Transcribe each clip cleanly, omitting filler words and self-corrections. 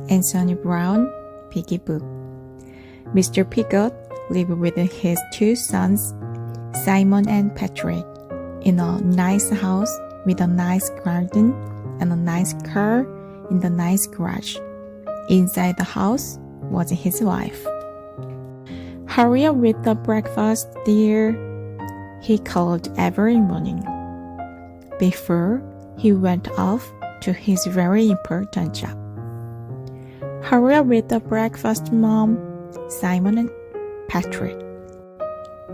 Anthony Browne, Piggy book. Mr. Piggy lived with his two sons, Simon and Patrick, in a nice house with a nice garden and a nice car in the nice garage. Inside the house was his wife. "Hurry up with the breakfast, dear," he called every morning, before he went off to his very important job. "Hurry up with the breakfast, Mom," Simon and Patrick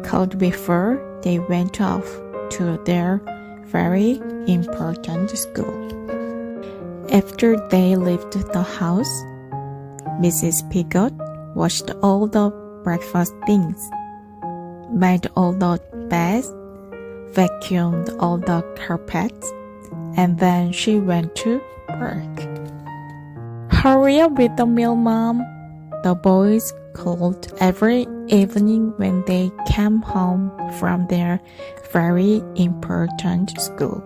called before they went off to their very important school. After they left the house, Mrs. Piggy washed all the breakfast things, made all the beds, vacuumed all the carpets, and then she went to work. "Hurry up with the meal, Mom," the boys called every evening when they came home from their very important school.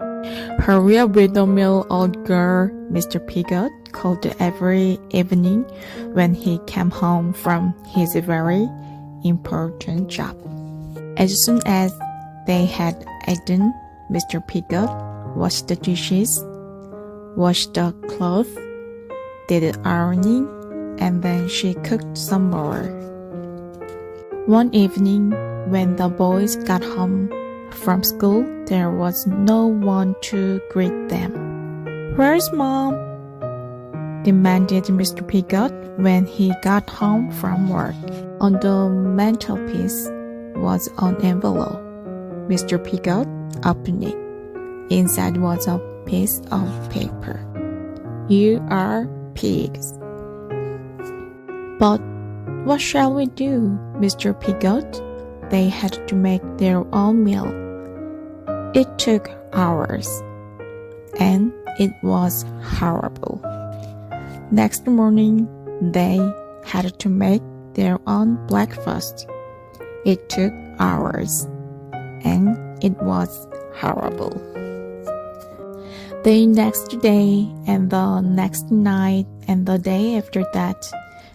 "Hurry up with the meal, old girl," Mr. Piggy called every evening when he came home from his very important job. As soon as they had eaten, Mr. Piggy washed the dishes, washed the clothes, did ironing, and then she cooked some more. One evening, when the boys got home from school, there was no one to greet them. "Where's Mom?" demanded Mr. Piggy when he got home from work. On the mantelpiece was an envelope. Mr. Piggy opened it. Inside was a piece of paper. "You are pigs." "But what shall we do, Mr. Piggy?" They had to make their own meal. It took hours, and it was horrible. Next morning, they had to make their own breakfast. It took hours, and it was horrible. The next day, and the next night, and the day after that,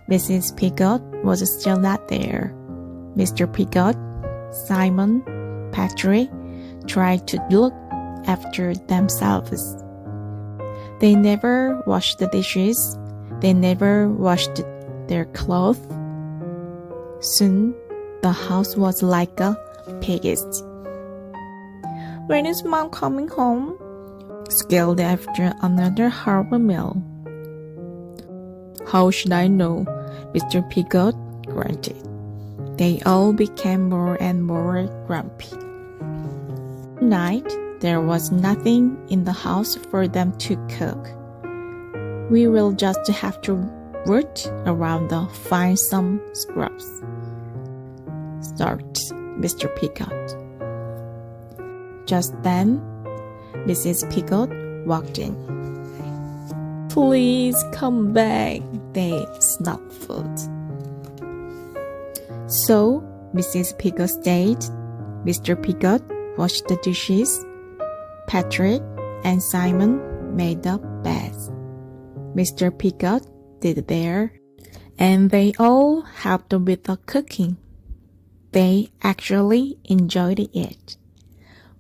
Mrs. Piggy was still not there. Mr. Piggy, Simon, Patrick tried to look after themselves. They never washed the dishes. They never washed their clothes. Soon, the house was like a pig's. "When is Mom coming home?" squealed after another horrible meal. "How should I know?" Mr. Piggy grunted. They all became more and more grumpy. Night, there was nothing in the house for them to cook. "We will just have to root around and find some scraps," thought Mr. Piggy. Just then, Mrs. Piggy walked in. "Please come back," they snuffled. So Mrs. Piggy stayed. Mr. Piggy washed the dishes. Patrick and Simon made the beds. Mr. Piggy did their, and they all helped with the cooking. They actually enjoyed it.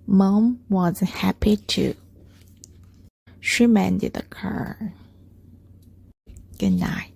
Mom was happy too. She mended the car. Good night.